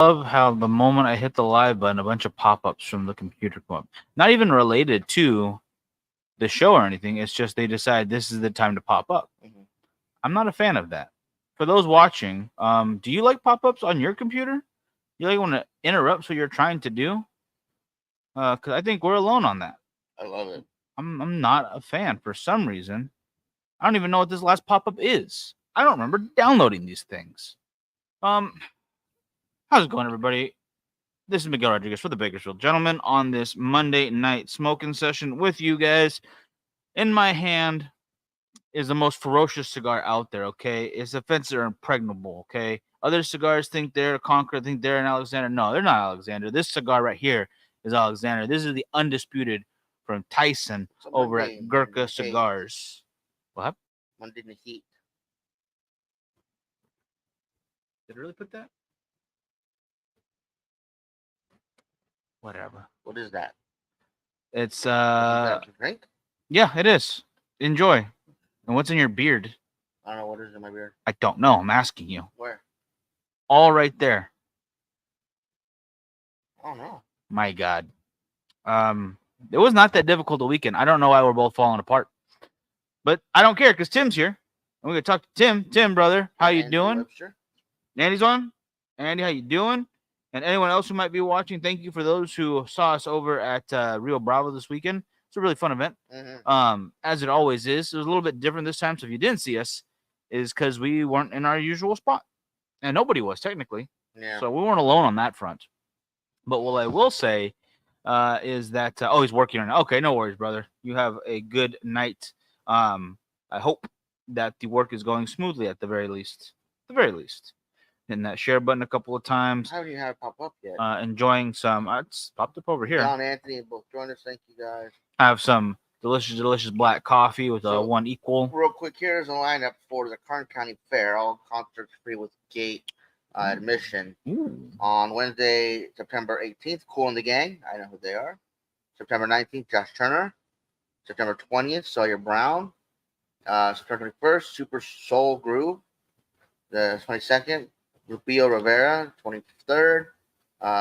love how the moment I hit the live button, a bunch of pop-ups from the computer come up. Not even related to the show or anything. It's just they decide this is the time to pop up. Mhm. I'm not a fan of that. For those watching, do you like pop-ups on your computer? You like when it interrupts what you're trying to do? Because I think we're alone on that. I love it. I'm not a fan for some reason. I don't even know what this last pop-up is. I don't remember downloading these things. How's it going, everybody? This is Miguel Rodriguez for the Bakersfield Gentleman on this Monday night smoking session with you guys. In my hand is the most ferocious cigar out there, okay? Its offenses are impregnable, okay? Other cigars think they're Conqueror, think they're an Alexander. No, they're not Alexander. This cigar right here is Alexander. This is the undisputed from Tyson over at Gurkha Cigars. What? Monday Niht. Did it really put that? Whatever. What is that? It's Is that a drink? yeah, it is. Enjoy. And what's in your beard? I don't know what is in my beard. I don't know. I'm asking you. Where? All right there. I don't know. My God. It was not that difficult a weekend. I don't know why we're both falling apart. But I don't care because Tim's here. I'm gonna talk to Tim. Tim, brother, how you Andy doing? Webster. Andy's on. Andy, how you doing? And anyone else who might be watching, thank you for those who saw us over at Rio Bravo this weekend. It's a really fun event. Mm-hmm. As it always is. It was a little bit different this time. So if you didn't see us, is because we weren't in our usual spot, and nobody was technically. Yeah. So we weren't alone on that front. But what I will say is that oh, he's working on it. Okay, no worries, brother. You have a good night. I hope that the work is going smoothly at the very least. At the very least. Hitting that share button a couple of times. I haven't even had it pop up yet. Enjoying some. It's popped up over here. John Anthony both joined us. Thank you guys. Have some delicious black coffee with So, one equal. Real quick, here's a lineup for the Kern County Fair. All concerts free with gate admission. Ooh. On Wednesday, September 18th, Cool and the Gang. I know who they are. September 19th, Josh Turner. September 20th, Sawyer Brown. September 21st, Super Soul Groove. The 22nd, Rubio Rivera. 23rd,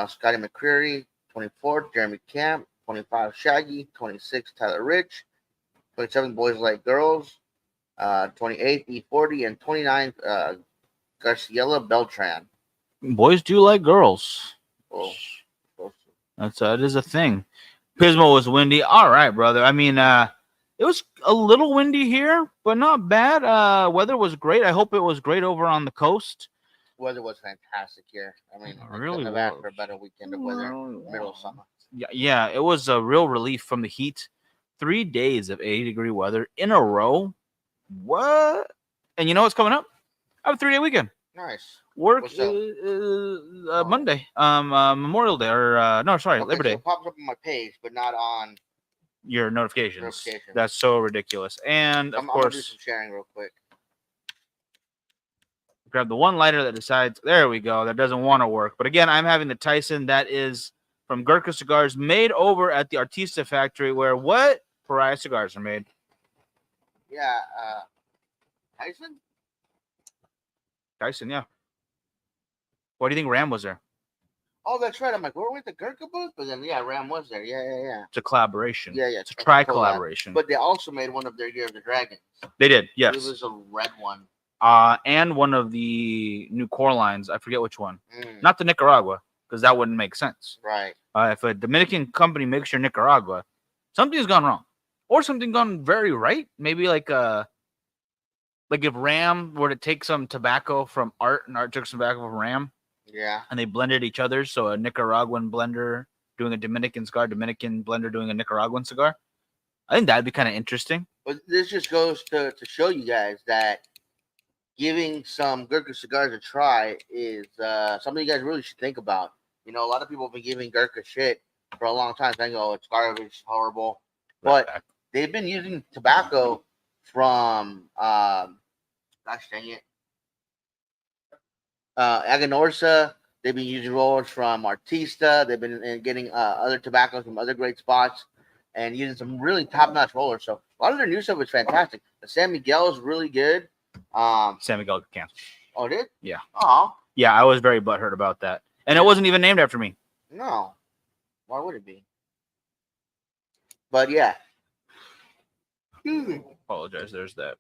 Scotty McCreary. 24th, Jeremy Camp. 25, Shaggy. 26, Tyler Rich. 27, Boys Like Girls. 28th, E40. And 29th, Garciela Beltran. Boys do like girls. Oh, That is a thing. Pismo was windy. All right, brother. I mean, it was a little windy here, but not bad. Weather was great. I hope it was great over on the coast. Weather was fantastic here. I mean, It really have asked was. for a better weekend of weather, middle of summer. Yeah, it was a real relief from the heat. 3 days of 80-degree weather in a row. What? And you know what's coming up? I have a 3-day weekend. Nice. Work What's up? Monday, Memorial Day, or no, sorry, Okay, Labor so Day. it pops up on my page, but not on Your notifications. notifications. That's so ridiculous. And of I'm gonna do course, some sharing real quick. grab the one lighter that decides. There we go. That doesn't want to work. But again, I'm having the Tyson that is from Gurkha Cigars, made over at the Artista factory, where what Pariah cigars are made. Yeah, Tyson. Tyson, yeah. Why do you think Ram was there? Oh, that's right. I'm like, where went the Gurkha booth? But then, yeah, Ram was there. Yeah. It's a collaboration. Yeah. It's a tri-collaboration. But they also made one of their Year of the Dragons. They did, yes. It was a red one. And one of the new core lines. I forget which one. Mm. Not the Nicaragua, because that wouldn't make sense. Right. If a Dominican company makes your Nicaragua, something's gone wrong, or something gone very right. Maybe like if Ram were to take some tobacco from Art, and Art took some tobacco from Ram, yeah, and they blended each other. So a Nicaraguan blender doing a Dominican cigar, Dominican blender doing a Nicaraguan cigar. I think that'd be kind of interesting. But this just goes to show you guys that giving some Gurkha cigars a try is something you guys really should think about. You know, a lot of people have been giving Gurkha shit for a long time, saying, "Oh, it's garbage, it's horrible." But they've been using tobacco from, gosh dang it, Aganorsa. They've been using rollers from Artista. They've been getting other tobaccos from other great spots and using some really top-notch rollers. So a lot of their new stuff is fantastic. The San Miguel is really good. San Miguel canceled. Oh, it did? Yeah. Oh. Yeah, I was very butthurt about that. And Yeah. it wasn't even named after me. No. Why would it be? But yeah. Apologize. There's that.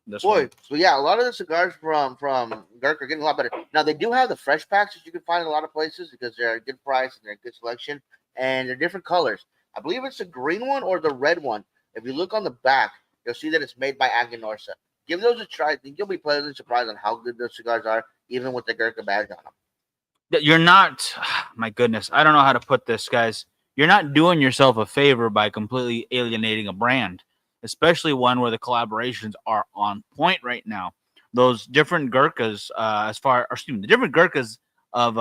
This Boy, one. so yeah, a lot of the cigars from Gurk are getting a lot better. Now they do have the fresh packs that you can find in a lot of places because they're a good price and they're a good selection, and they're different colors. I believe it's the green one or the red one. If you look on the back, you'll see that it's made by Aganorsa. Give those a try. I think you'll be pleasantly surprised on how good those cigars are, even with the Gurkha badge on them. That you're not. My goodness, I don't know how to put this, guys. You're not doing yourself a favor by completely alienating a brand, especially one where the collaborations are on point right now. Those different Gurkhas, the different Gurkhas of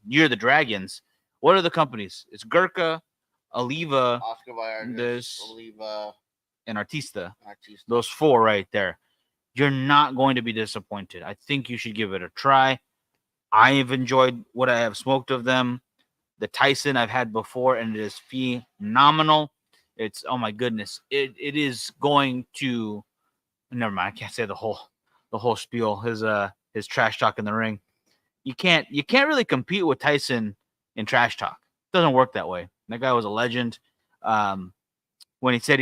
Year of the Dragons. What are the companies? It's Gurkha, Oliva, Oscar Vallartas, this, Oliva, and Artista. Artista. Those four right there. You're not going to be disappointed. I think you should give it a try. I have enjoyed what I have smoked of them. The Tyson I've had before, and it is phenomenal. It's, oh my goodness, it is going to. Never mind, I can't say the whole spiel. His trash talk in the ring. You can't really compete with Tyson in trash talk. It doesn't work that way. That guy was a legend. When he said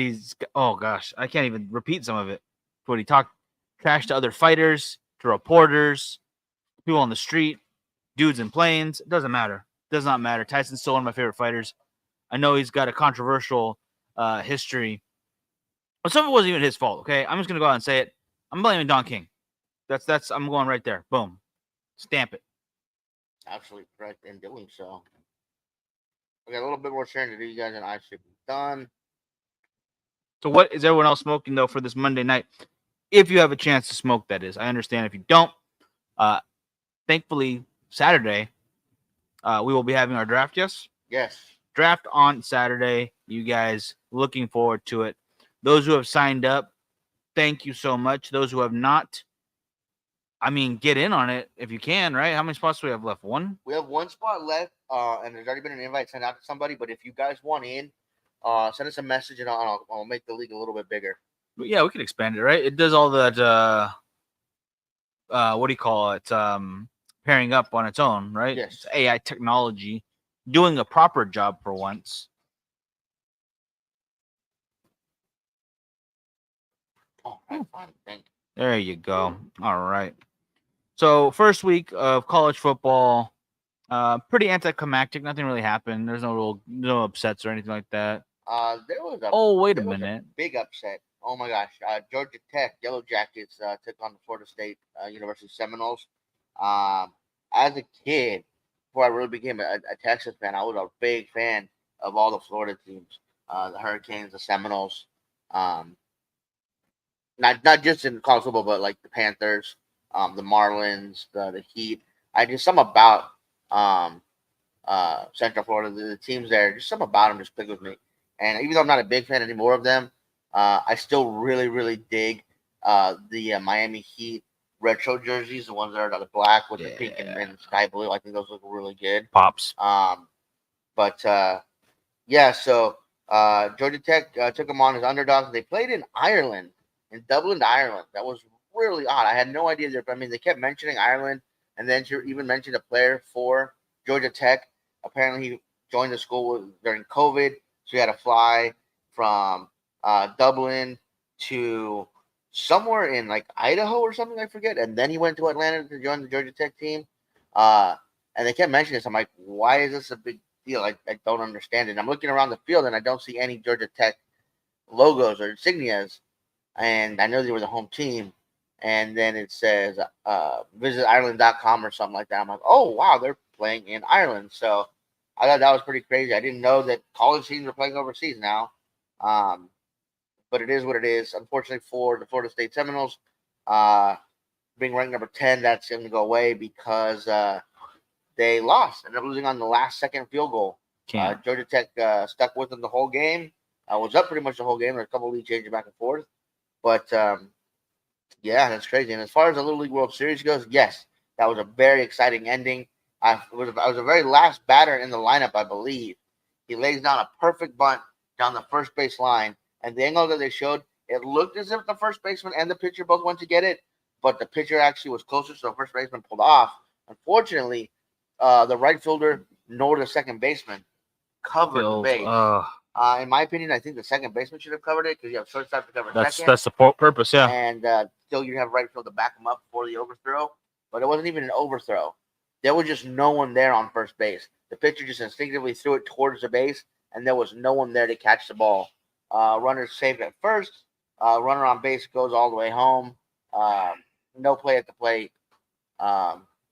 oh gosh, I can't even repeat some of it. When he talked trash to other fighters, to reporters, people on the street, dudes in planes. It doesn't matter. Does not matter. Tyson's still one of my favorite fighters. I know he's got a controversial history, but some of it wasn't even his fault. Okay, I'm just gonna go out and say it. I'm blaming Don King. That's I'm going right there. Boom, stamp it. Absolutely correct in doing so. We got a little bit more sharing to do, you guys, and I should be done. So what is everyone else smoking though for this Monday night? If you have a chance to smoke, that is. I understand if you don't. Thankfully, Saturday, we will be having our draft. Yes. Yes. Draft on Saturday. You guys looking forward to it. Those who have signed up, thank you so much. Those who have not, I mean, get in on it if you can, right? How many spots do we have left? One? We have one spot left, and there's already been an invite sent out to somebody. But if you guys want in, send us a message, and I'll make the league a little bit bigger. But yeah, we can expand it, right? It does all that, what do you call it? Pairing up on its own, right? Yes. It's AI technology doing a proper job for once. Oh, that's fine. Thank you. There you go. All right. So first week of college football, pretty anticlimactic. Nothing really happened. There's no upsets or anything like that. There was a Wait a minute. Big upset. Oh my gosh. Georgia Tech Yellow Jackets took on the Florida State University Seminoles. As a kid, before I really became a Texas fan, I was a big fan of all the Florida teams, the Hurricanes, the Seminoles. Not just in college football, but like the Panthers, the Marlins, the Heat. I just some about Central Florida, the teams there, just some about them just click with me. And even though I'm not a big fan anymore of them, I still really, really dig the Miami Heat retro jerseys, the ones that are the black with the pink and sky blue. I think those look really good. Pops. But yeah, so Georgia Tech took them on as underdogs. They played in Ireland, in Dublin, Ireland. That was really odd. I had no idea. They kept mentioning Ireland, and then she even mentioned a player for Georgia Tech. Apparently, he joined the school during COVID, so he had to fly from Dublin to somewhere in like Idaho or something, I forget. And then he went to Atlanta to join the Georgia Tech team. And they kept mentioning this. I'm like, why is this a big deal? I don't understand it. I'm looking around the field and I don't see any Georgia Tech logos or insignias. And I know they were the home team. And then it says visit Ireland.com or something like that. I'm like, oh, wow, they're playing in Ireland. So I thought that was pretty crazy. I didn't know that college teams are playing overseas now. But it is what it is. Unfortunately for the Florida State Seminoles, being ranked number 10, that's going to go away because they lost. Ended up losing on the last second field goal. Georgia Tech stuck with them the whole game. Was up pretty much the whole game. There's a couple of lead changes back and forth. But, yeah, that's crazy. And as far as the Little League World Series goes, yes, that was a very exciting ending. I was a very last batter in the lineup, I believe. He lays down a perfect bunt down the first base line. And the angle that they showed, it looked as if the first baseman and the pitcher both went to get it. But the pitcher actually was closer, so the first baseman pulled off. Unfortunately, the right fielder nor the second baseman covered the base. In my opinion, I think the second baseman should have covered it because you have shortstop to cover second. That's the purpose, yeah. And still, you have right field to back them up for the overthrow. But it wasn't even an overthrow. There was just no one there on first base. The pitcher just instinctively threw it towards the base, and there was no one there to catch the ball. Runner saved at first. Runner on base goes all the way home. No play at the plate.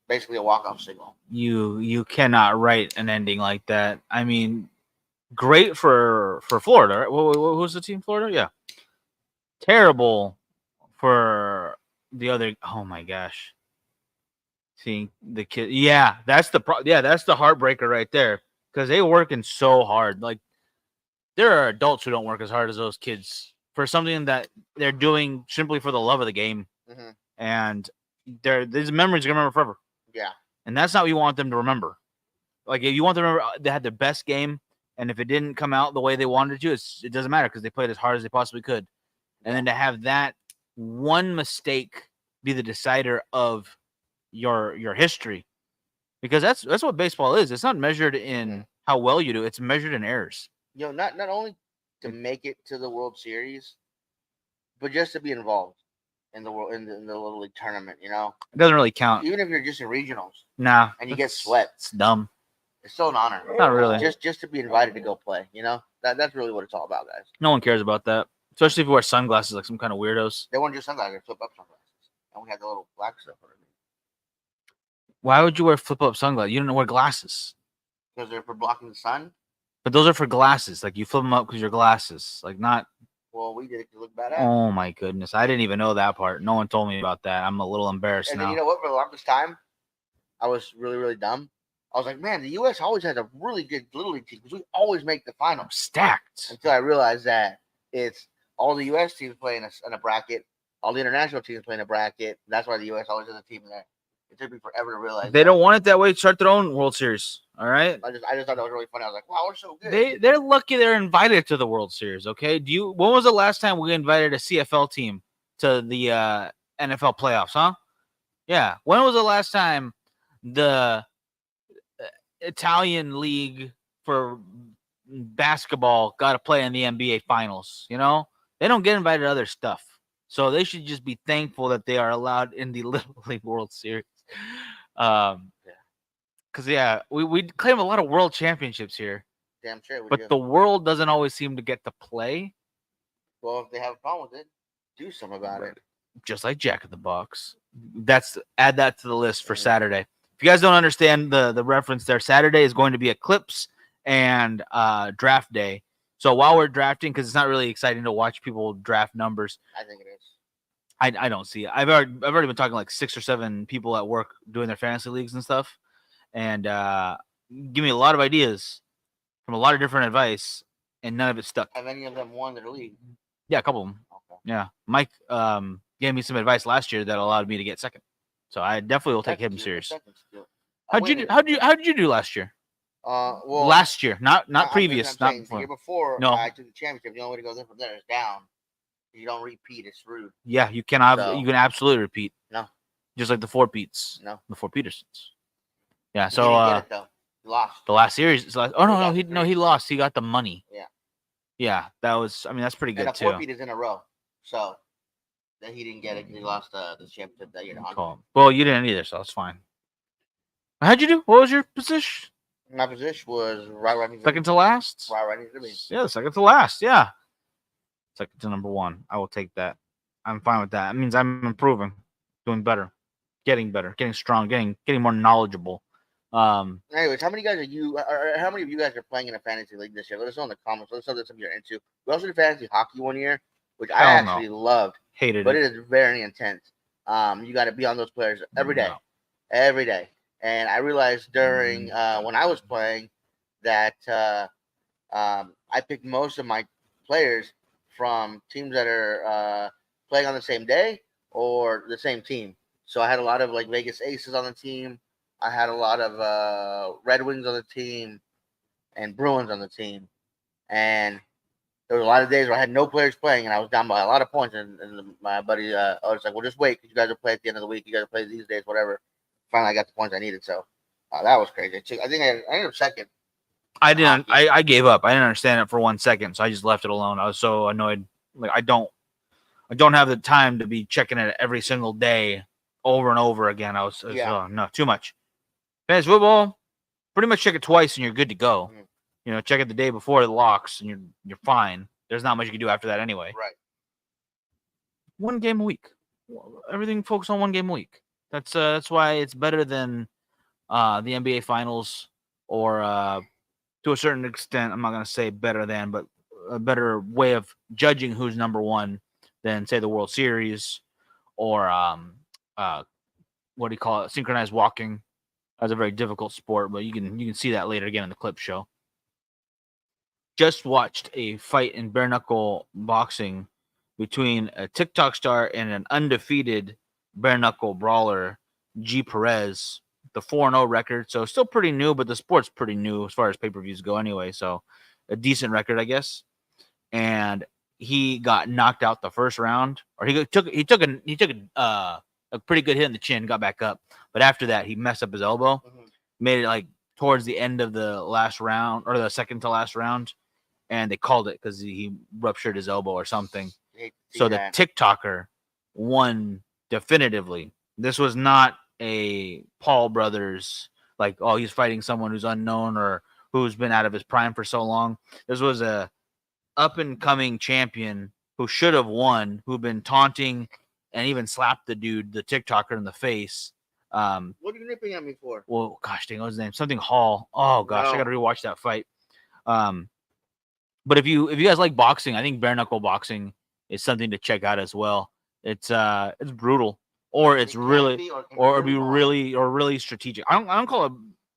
Basically a walk-off signal. You cannot write an ending like that. I mean, great for Florida. Right? Who's the team? Florida? Yeah. Terrible for the other. Oh my gosh. Seeing the kid. Yeah, that's the that's the heartbreaker right there because they working so hard. Like there are adults who don't work as hard as those kids for something that they're doing simply for the love of the game, and these memories are gonna remember forever. Yeah, and that's not what you want them to remember. Like if you want them to remember they had their best game, and if it didn't come out the way they wanted to, it doesn't matter because they played as hard as they possibly could. And then to have that one mistake be the decider of your history, because that's what baseball is. It's not measured in how well you do; it's measured in errors. Not only to make it to the World Series, but just to be involved in the Little League tournament. It doesn't really count, even if you're just in regionals. Nah, and you get swept. It's dumb. It's still an honor. Not really. Just to be invited to go play. That's really what it's all about, guys. No one cares about that, especially if you wear sunglasses like some kind of weirdos. They weren't just sunglasses; they flip up sunglasses, and we had the little black stuff underneath. Why would you wear flip up sunglasses? You don't wear glasses. Because they're for blocking the sun. But those are for glasses. Like you flip them up because your glasses. Like not. Well, we did it to look badass. Oh my goodness! I didn't even know that part. No one told me about that. I'm a little embarrassed and now. Then, you know what? For the longest time, I was really, really dumb. I was like, man, the U.S. always has a really good Little League team because we always make the finals. Stacked. Until I realized that it's all the U.S. teams playing in a bracket, all the international teams playing a bracket. That's why the U.S. always has a team in there. It took me forever to realize. They don't want it that way. Start their own World Series. All right. I just thought that was really funny. I was like, wow, we're so good. They're lucky they're invited to the World Series. Okay. When was the last time we invited a CFL team to the NFL playoffs? Huh? Yeah. When was the last time the Italian league for basketball got to play in the NBA finals? They don't get invited to other stuff. So they should just be thankful that they are allowed in the Little League World Series. Because we claim a lot of world championships here. Damn sure. But the world doesn't always seem to get to play. Well, if they have a problem with it, do something about it. Just like Jack in the Box. Add that to the list for Saturday. If you guys don't understand the reference there, Saturday is going to be eclipse and draft day. So while we're drafting, because it's not really exciting to watch people draft numbers. I think it is. I don't see it. I've already been talking like 6 or 7 people at work doing their fantasy leagues and stuff, and give me a lot of ideas from a lot of different advice, and none of it stuck. Have any of them won their league? Yeah, a couple of them. Okay. Yeah, Mike gave me some advice last year that allowed me to get second, so I definitely will take him serious. How'd you do last year? Well, last year, not previous, not before. The year before. No, I took the championship. The only way to go there from there is down. You don't repeat. It's rude. Yeah, you cannot. You can absolutely repeat. No, just like the 4 Pete's. No, the 4 Petersons. Yeah, so he lost the last series. He lost. He got the money. Yeah, that was. I mean, that's pretty good and too. 4 Peters in a row. So then he didn't get it. He lost the championship that year. Cool. Well, you didn't either, so that's fine. How'd you do? What was your position? My position was right second to last. Right to me. Yeah, second to last. Yeah, second to number 1. I will take that. I'm fine with that. It means I'm improving, doing better, getting strong, getting more knowledgeable. Anyways, how many guys are you? How many of you guys are playing in a fantasy league this year? Let us know in the comments. Let us know that's something you're into. We also did fantasy hockey one year, which I actually loved. Hated but it is very intense. You got to be on those players every day, every day. And I realized during when I was playing that I picked most of my players from teams that are playing on the same day or the same team. So I had a lot of like Vegas Aces on the team. I had a lot of Red Wings on the team and Bruins on the team. And there was a lot of days where I had no players playing and I was down by a lot of points. And my buddy, I was like, well, just wait because you guys will play at the end of the week. You guys will play these days, whatever. Finally, I got the points I needed. So That was crazy. I think I ended up second. I didn't. Hockey. I gave up. I didn't understand it for 1 second, so I just left it alone. I was so annoyed. Like I don't have the time to be checking it every single day over and over again. I was oh, no, too much. Fantasy football, pretty much check it twice and you're good to go. Mhm. You know, check it the day before it locks and you're fine. There's not much you can do after that anyway. Right. 1 game a week. Everything focused on 1 game a week. That's why it's better than the NBA finals or to a certain extent, I'm not going to say better than, but a better way of judging who's number one than, say, the World Series or what do you call it? Synchronized walking. That's a very difficult sport, but you can see that later again in the clip show. Just watched a fight in bare knuckle boxing between a TikTok star and an undefeated bare knuckle brawler, G Perez. The 4-0 record, so still pretty new, but the sport's pretty new as far as pay-per-views go anyway, so a decent record, I guess. And he got knocked out the first round, or he took a pretty good hit in the chin, got back up, but after that he messed up his elbow, made it like towards the end of the last round or the second to last round, and they called it because he ruptured his elbow or something. So the TikToker won definitively. This was not a Paul Brothers, like, oh, he's fighting someone who's unknown or who's been out of his prime for so long. This was a up and coming champion who should have won, who'd been taunting and even slapped the TikToker in the face. What are you nipping at me for? Well, gosh dang, what's his name? Something Hall. Oh gosh, I gotta rewatch that fight. But if you guys like boxing, I think bare knuckle boxing is something to check out as well. It's brutal. Or it's really strategic. I don't call it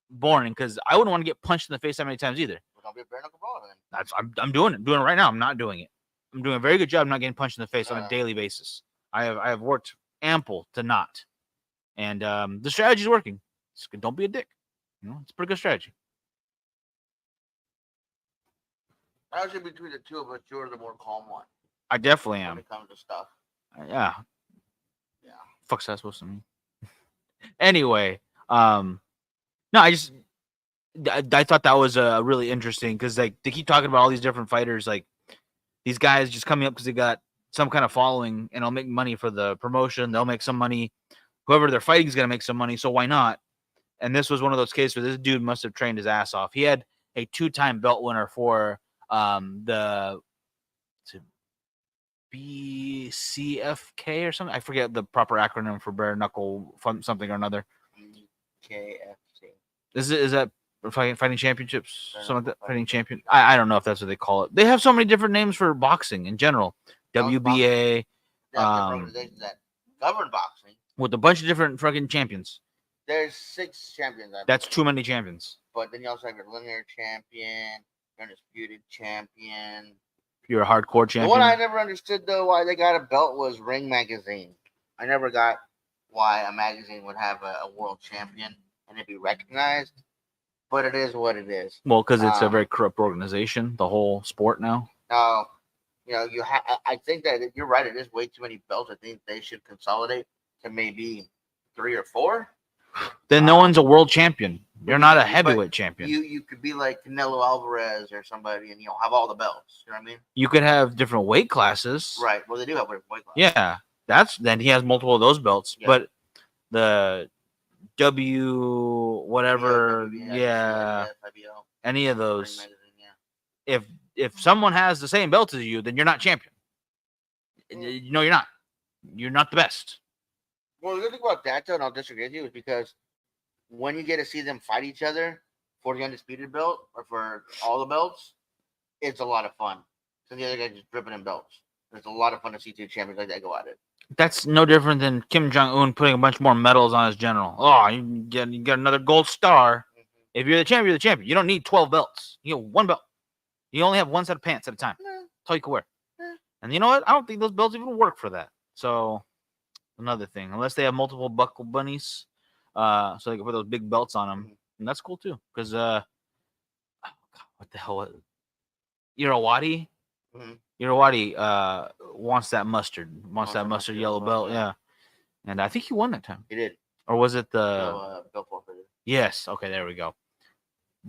boring because I wouldn't want to get punched in the face that many times either. Well, don't be a bare knuckle brawler then. I'm doing it. I'm doing it right now. I'm not doing it. I'm doing a very good job not getting punched in the face on a daily basis. I have worked ample to not, and the strategy is working. Don't be a dick. You know, it's a pretty good strategy. Actually, between the two of us, you're the more calm one. I definitely am. When it comes to stuff. Yeah. Fuck's that supposed to mean? Anyway, no, I thought that was really interesting because like they keep talking about all these different fighters, like these guys just coming up because they got some kind of following and they'll make money for the promotion. They'll make some money. Whoever they're fighting is gonna make some money, so why not? And this was one of those cases where this dude must have trained his ass off. He had a 2-time belt winner for the BCFK or something. I forget the proper acronym for bare knuckle something or another. BKFC. Is that fighting championships? Some of that fighting champion. I don't know if that's what they call it. They have so many different names for boxing in general. WBA. Organizations that govern boxing with a bunch of different fucking champions. There's 6 champions. That's too many champions. But then you also have your linear champion, your undisputed champion. You're a hardcore champion. The one I never understood though why they got a belt was Ring Magazine. I never got why a magazine would have a world champion and it'd be recognized. But it is what it is. Well, because it's a very corrupt organization, the whole sport now. No, you know, I think that you're right. It is way too many belts. I think they should consolidate to maybe 3 or 4. Then no one's a world champion. You're not a heavyweight champion. You could be like Canelo Alvarez or somebody, and have all the belts. You know what I mean? You could have different weight classes. Right. Well, they do have different weight classes. Yeah, then he has multiple of those belts. Yeah. But the W whatever, any of those. If someone has the same belt as you, then you're not champion. No, you're not. You're not the best. Well, the good thing about that, though, and I'll disagree with you, is because when you get to see them fight each other for the undisputed belt or for all the belts, it's a lot of fun. So the other guy's just dripping in belts. It's a lot of fun to see 2 champions like that go at it. That's no different than Kim Jong-un putting a bunch more medals on his general. Oh, you get another gold star. Mm-hmm. If you're the champion, you're the champion. You don't need 12 belts. You get 1 belt. You only have 1 set of pants at a time. That's all you can wear. And you know what? I don't think those belts even work for that. So another thing, unless they have multiple buckle bunnies, so they can put those big belts on them, and that's cool too. Because what the hell? Irawadi, wants that mustard, yellow belt, yeah. And I think he won that time. He did. Or was it the belt forfeited? Yes. Okay, there we go.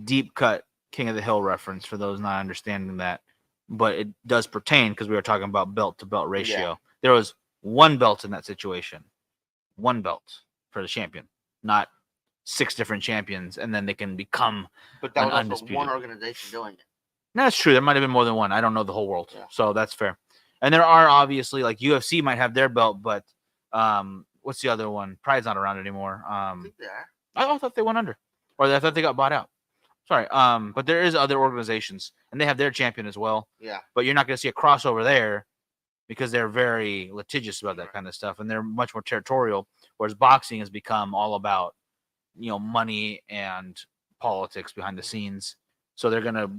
Deep cut King of the Hill reference for those not understanding that. But it does pertain because we were talking about belt to belt ratio. Yeah. There was one belt in that situation. One belt for the champion, not 6 different champions, and then they can become But that an was also undisputed. one organization doing it. No, that's true. There might have been more than one. I don't know the whole world. Yeah. So that's fair. And there are obviously like UFC might have their belt, but what's the other one? Pride's not around anymore. I think they are. I thought they went under. Or I thought they got bought out. Sorry. But there is other organizations and they have their champion as well. Yeah. But you're not going to see a crossover there because they're very litigious about that kind of stuff and they're much more territorial. Whereas boxing has become all about, money and politics behind the scenes. So the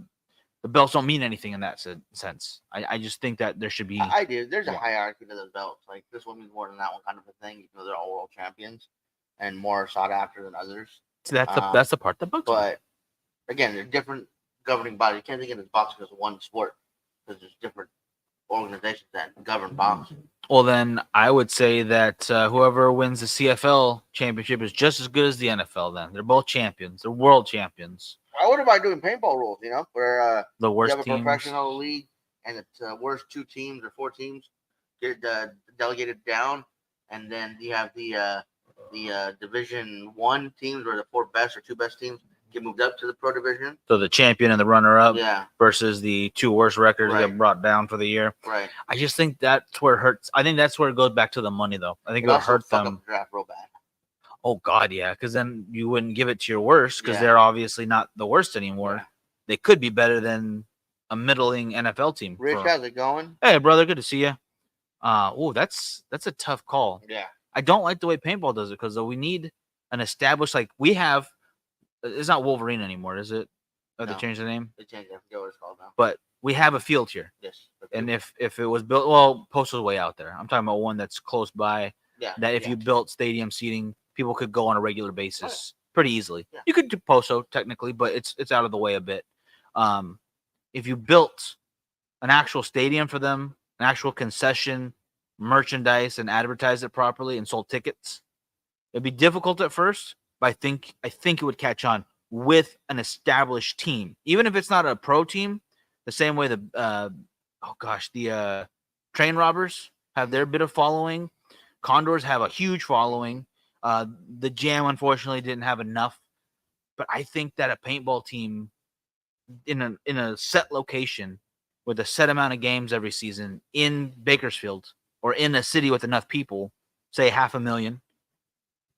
belts don't mean anything in that sense. I just think that there should be. I do. There's a Yeah. hierarchy to those belts. Like this one means more than that one, kind of a thing. Even though they're all world champions and more sought after than others. So that's the part that bugs me. But again, they're different governing bodies. You can't think of it as boxing as one sport because there's different organizations that govern boxing. Well, then I would say that whoever wins the CFL championship is just as good as the NFL. Then they're both champions. They're world champions. I wonder about doing paintball rules. Where The you worst have a teams. professional league and it's worst 2 teams or 4 teams get delegated down, and then you have the Division 1 teams where the 4 best or 2 best teams get moved up to the pro division. So the champion and the runner-up Yeah, versus the 2 worst records Right. get brought down for the year. right. I just think that's where it hurts. I think that's where it goes back to the money, though. I think It it'll also hurt fuck them. up the draft real bad. Oh God, yeah, because then you wouldn't give it to your worst because Yeah. they're obviously not the worst anymore. Yeah. They could be better than a middling NFL team. Rich, how's it going? Hey, brother, good to see you. That's a tough call. Yeah, I don't like the way paintball does it because we need an established we have. It's not Wolverine anymore, is it? Or they No. changed the name, they changed it. I forget what it's called now. but we have a field here. Yes. And if it was built, well, Postal's way out there. I'm talking about one that's close by. Yeah. That if yeah. you built stadium seating, people could go on a regular basis pretty easily. Yeah. You could do Posto technically, but it's out of the way a bit. If you built an actual stadium for them, an actual concession, merchandise, and advertised it properly and sold tickets, it'd be difficult at first, but I think it would catch on with an established team, even if it's not a pro team. The same way the train robbers have their bit of following. Condors have a huge following. The Jam unfortunately didn't have enough, but I think that a paintball team in a set location with a set amount of games every season in Bakersfield or in a city with enough people, say 500,000,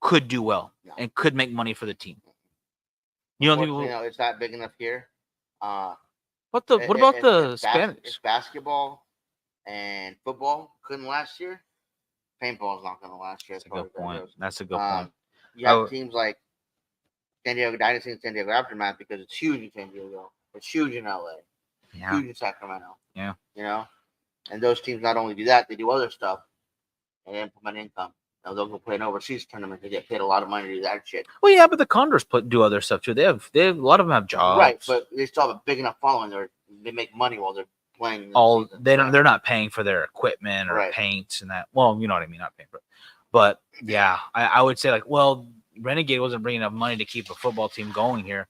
could do well and could make money for the team. You don't think it's not big enough here. what about the Spanish? If basketball and football couldn't last year, paintball is not going to last year. That's a good point. That's a good Um, point. You have teams like San Diego Dynasty and San Diego Aftermath because it's huge in San Diego. It's huge in LA. Yeah. Huge in Sacramento. Yeah. And those teams not only do that, they do other stuff and implement income. They'll go play an overseas tournament. They get paid a lot of money to do that shit. Well, yeah, but the Condors do other stuff too. They have a lot of them have jobs. Right, but they still have a big enough following. They make money while they're playing. They're not paying for their equipment or paint and that. Well, you know what I mean, not paying for it. But yeah, I would say Renegade wasn't bringing enough money to keep a football team going here.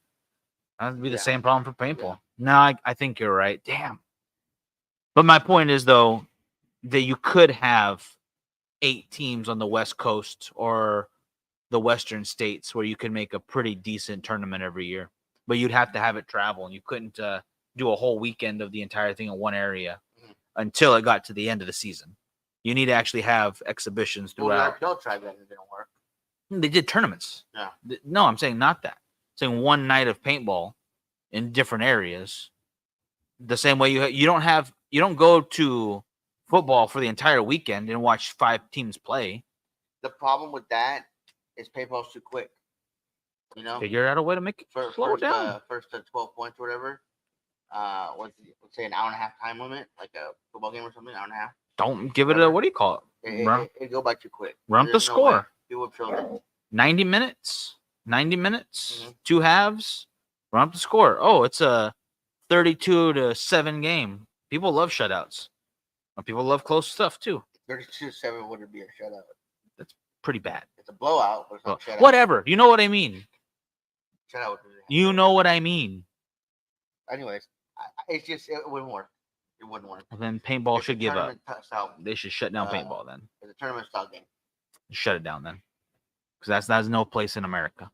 That would be the same problem for paintball. Yeah. No, I think you're right. Damn. But my point is though that you could have 8 teams on the West Coast or the Western states where you could make a pretty decent tournament every year, but you'd have to have it travel, and you couldn't do a whole weekend of the entire thing in one area until it got to the end of the season. You need to actually have exhibitions throughout. Well, tried that and it didn't work. They did tournaments. Yeah. No, I'm saying not that. I'm saying one night of paintball in different areas. The same way you don't go to football for the entire weekend and watch 5 teams play. The problem with that is paintball's too quick. Figure out a way to make it slow down. First to 12 points or whatever. Let's say an hour and a half time limit, like a football game or something, hour and a half. Don't give it a, what do you call it? It go by too quick. Run up the score. People would feel that. 90 minutes, 2 halves, run up the score. Oh, it's a 32-7 game. People love shutouts. People love close stuff too. 32-7 wouldn't be a shutout. That's pretty bad. It's a blowout, but it's not a shutout. Whatever. You know what I mean. Shut up. You know what I mean. Anyways, it's just it wouldn't work. It wouldn't work. Well, then paintball It's should a give up. tournament style. They should shut down paintball then. It's a tournament style game. Shut it down then, because that's no place in America.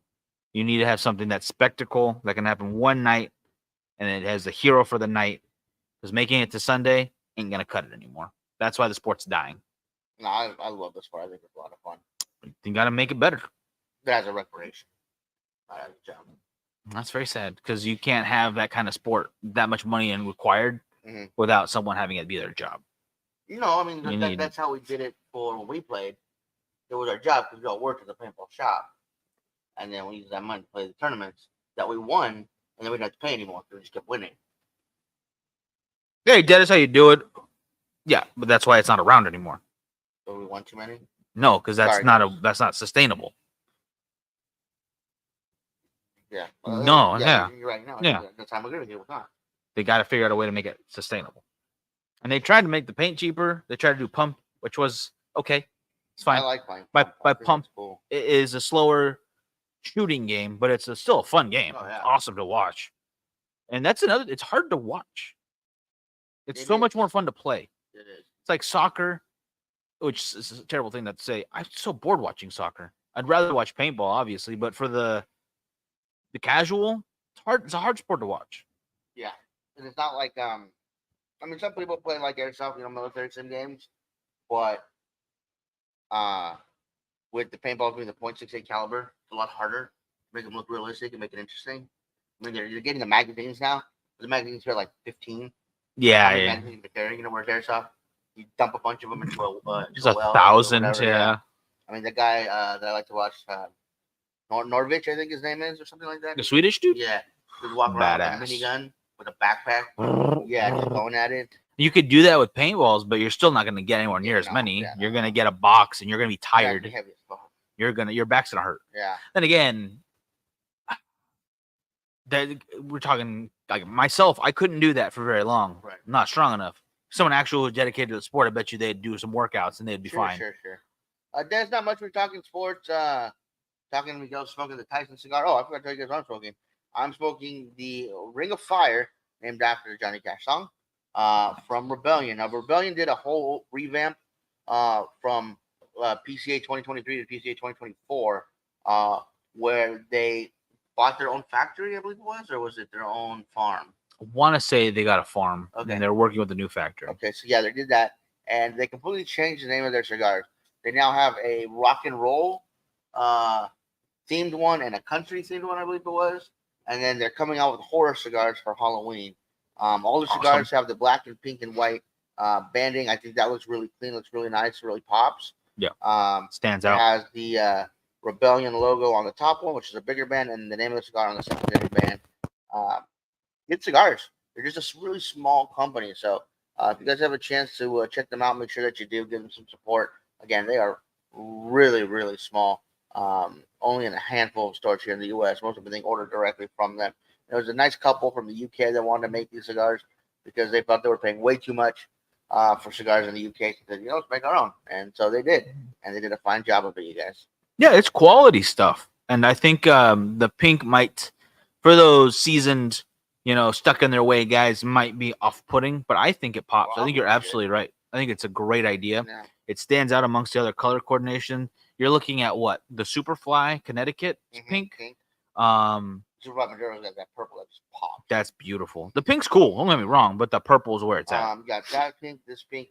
You need to have something that's spectacle that can happen one night, and it has a hero for the night. Because making it to Sunday ain't gonna cut it anymore. That's why the sport's dying. No, I love this sport. I think it's a lot of fun. You got to make it better. But as a recreation, not as a job. That's very sad because you can't have that kind of sport, that much money and required, without someone having it be their job. I mean, that's how we did it for when we played. It was our job because we all worked at the paintball shop. And then we used that money to play the tournaments that we won, and then we didn't have to pay anymore because we just kept winning. Hey, that is how you do it. Yeah, but that's why it's not around anymore. So we won too many? No, because that's not sustainable. Yeah. No, yeah. You're right. No, yeah. That's how I'm agreeing with you. It's not. They got to figure out a way to make it sustainable. And they tried to make the paint cheaper. They tried to do pump, which was okay. It's fine. I like playing by pump. Cool. It is a slower shooting game, but it's still a fun game. Oh, yeah. It's awesome to watch. And that's another. It's hard to watch. It's so much more fun to play. It is. It's like soccer, which is a terrible thing to say. I'm so bored watching soccer. I'd rather watch paintball, obviously, but for the casual, it's hard. It's a hard sport to watch. Yeah, and it's not like I mean, some people play like airsoft, military sim games, but with the paintball being the .68 caliber, it's a lot harder. Make them look realistic and make it interesting. I mean, you're getting the magazines now. The magazines are like 15. Yeah, Magazines whereas airsoft, you dump a bunch of them into just 1,000. Yeah. I mean, the guy that I like to watch, Norvich, I think his name is, or something like that. The Swedish dude. Yeah, he'd walk around with a minigun with a backpack. Yeah, just going at it. You could do that with paintballs, but you're still not going to get anywhere near as many. Yeah, you're going to get a box, and you're going to be tired. Yeah, heavy as fuck. Your back's going to hurt. Yeah. Then again, we're talking like myself. I couldn't do that for very long. Right. I'm not strong enough. Someone actually dedicated to the sport, I bet you they'd do some workouts and they'd be fine. Sure. There's not much we're talking sports. Talking Miguel smoking the Tyson cigar. Oh, I forgot to tell you guys what I'm smoking. I'm smoking the Ring of Fire, named after the Johnny Cash song, from Rebellion. Now, Rebellion did a whole revamp from PCA 2023 to PCA 2024, where they bought their own factory, I believe it was, or was it their own farm? I want to say they got a farm, and they're working with the new factory. Okay, so yeah, they did that, and they completely changed the name of their cigars. They now have a rock and roll themed one and a country themed one, I believe it was, and then they're coming out with horror cigars for Halloween. All the cigars have the black and pink and white banding. I think that looks really clean, looks really nice, really pops. Yeah, stands out. It has the Rebellion logo on the top one, which is a bigger band, and the name of the cigar on the secondary band. Good cigars. They're just a really small company. So if you guys have a chance to check them out, make sure that you do give them some support. Again, they are really, really small. Only in a handful of stores here in the U.S. Most of them being ordered directly from them. There was a nice couple from the U.K. that wanted to make these cigars because they thought they were paying way too much for cigars in the U.K. So they said, let's make our own. And so they did. And they did a fine job of it, you guys. Yeah, it's quality stuff. And I think the pink might, for those seasoned, stuck in their way guys, might be off-putting, but I think it pops. I think you're absolutely right. I think it's a great idea. Yeah. It stands out amongst the other color coordination. You're looking at what? The Superfly Connecticut pink. Superfly Maduro's got that purple that just pops. That's beautiful. The pink's cool. Don't get me wrong, but the purple is where it's at. You got that pink, this pink,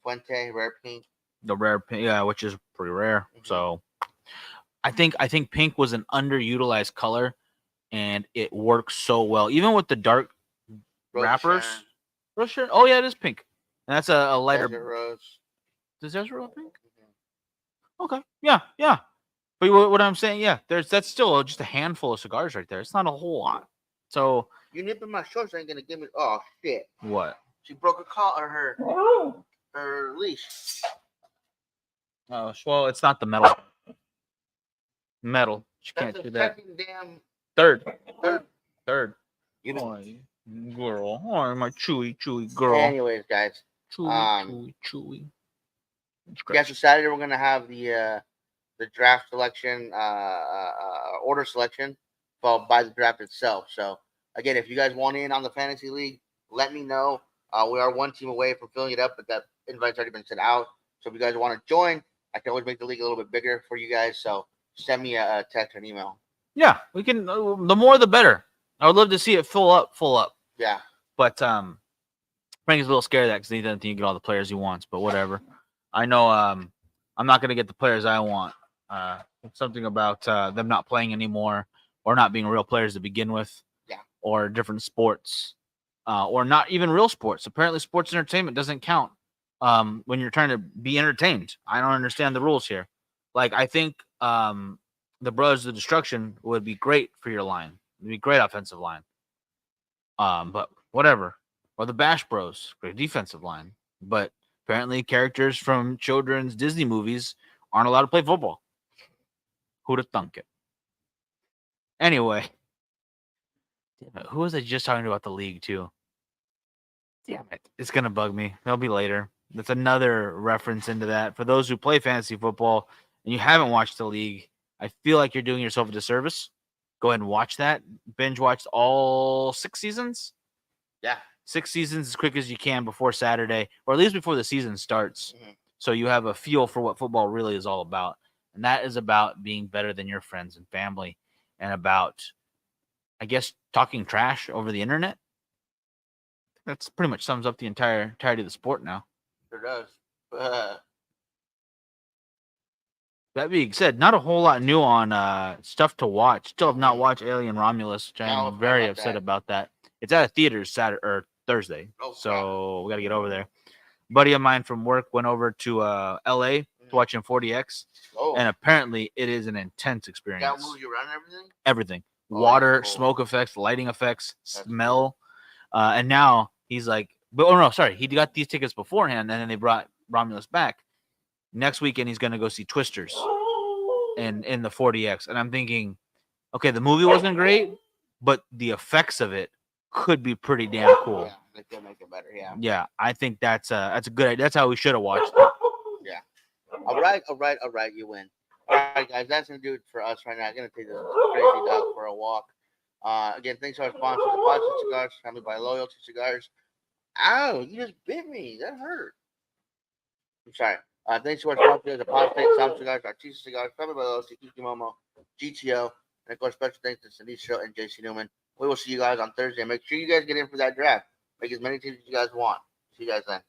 Fuente, rare pink. The rare pink, yeah, which is pretty rare. So I think pink was an underutilized color, and it works so well. Even with the dark wrappers. Rose Sharon. Oh yeah, it is pink. And that's a lighter Desert Rose. Does Desert Rose pink? Okay. Yeah. But what I'm saying, yeah, that's still just a handful of cigars right there. It's not a whole lot. So you nipping my shorts ain't gonna give me. Oh shit! What? She broke her her leash. Oh well, it's not the metal. She can't do that. Damn. Third. You know, girl. Oh, my chewy girl. Anyways, guys. Chewy. Yeah, so Saturday we're gonna have the draft selection, order selection well, by the draft itself. So again, if you guys want in on the fantasy league, let me know. We are one team away from filling it up, but that invite's already been sent out. So if you guys want to join, I can always make the league a little bit bigger for you guys. So send me a text or an email. Yeah, we can. The more, the better. I would love to see it full up. Yeah. But Frank is a little scared of that because he doesn't think he get all the players he wants. But whatever. I know. I'm not going to get the players I want. Something about them not playing anymore, or not being real players to begin with. Yeah. Or different sports, or not even real sports. Apparently, sports entertainment doesn't count when you're trying to be entertained. I don't understand the rules here. Like, I think the Brothers of Destruction would be great for your line. It'd be a great offensive line. But whatever. Or the Bash Bros, great defensive line. But apparently characters from children's Disney movies aren't allowed to play football. Who'd have thunk it? Anyway. Damn it. Who was I just talking to about the league too? Damn it. It's gonna bug me. That'll be later. That's another reference into that. For those who play fantasy football and you haven't watched the league, I feel like you're doing yourself a disservice. Go ahead and watch that. Binge watch all 6 seasons. Yeah. 6 seasons as quick as you can before Saturday, or at least before the season starts. Mm-hmm. So you have a feel for what football really is all about. And that is about being better than your friends and family, and about, I guess, talking trash over the internet. That's pretty much sums up the entirety of the sport now. Sure does. That being said, not a whole lot new on stuff to watch. Still have not watched Alien Romulus, which I'm very upset about that. It's at a theaters Saturday or Thursday, so we got to get over there. A buddy of mine from work went over to LA to watch in 40X, and apparently it is an intense experience. That moves you around everything? Everything. Water, smoke effects, lighting effects, smell. And now he's like, he got these tickets beforehand, and then they brought Romulus back. Next weekend, he's going to go see Twisters in the 40X. And I'm thinking, okay, the movie wasn't great, but the effects of it could be pretty damn cool. Yeah, they could make it better, yeah. Yeah, I think that's a good idea. That's how we should have watched it. Yeah. All right, you win. All right, guys, that's going to do it for us right now. I'm going to take this crazy dog for a walk. Again, thanks to our sponsors, the Positive Cigars, family by Loyalty Cigars. Ow, you just bit me. That hurt. I'm sorry. Thanks to our sponsors, the Positive Sound Cigars, Artista Cigars, family by Loyalty, Kikimomo, GTO, and of course, special thanks to Sinisho and JC Newman. We will see you guys on Thursday. Make sure you guys get in for that draft. Make as many teams as you guys want. See you guys then.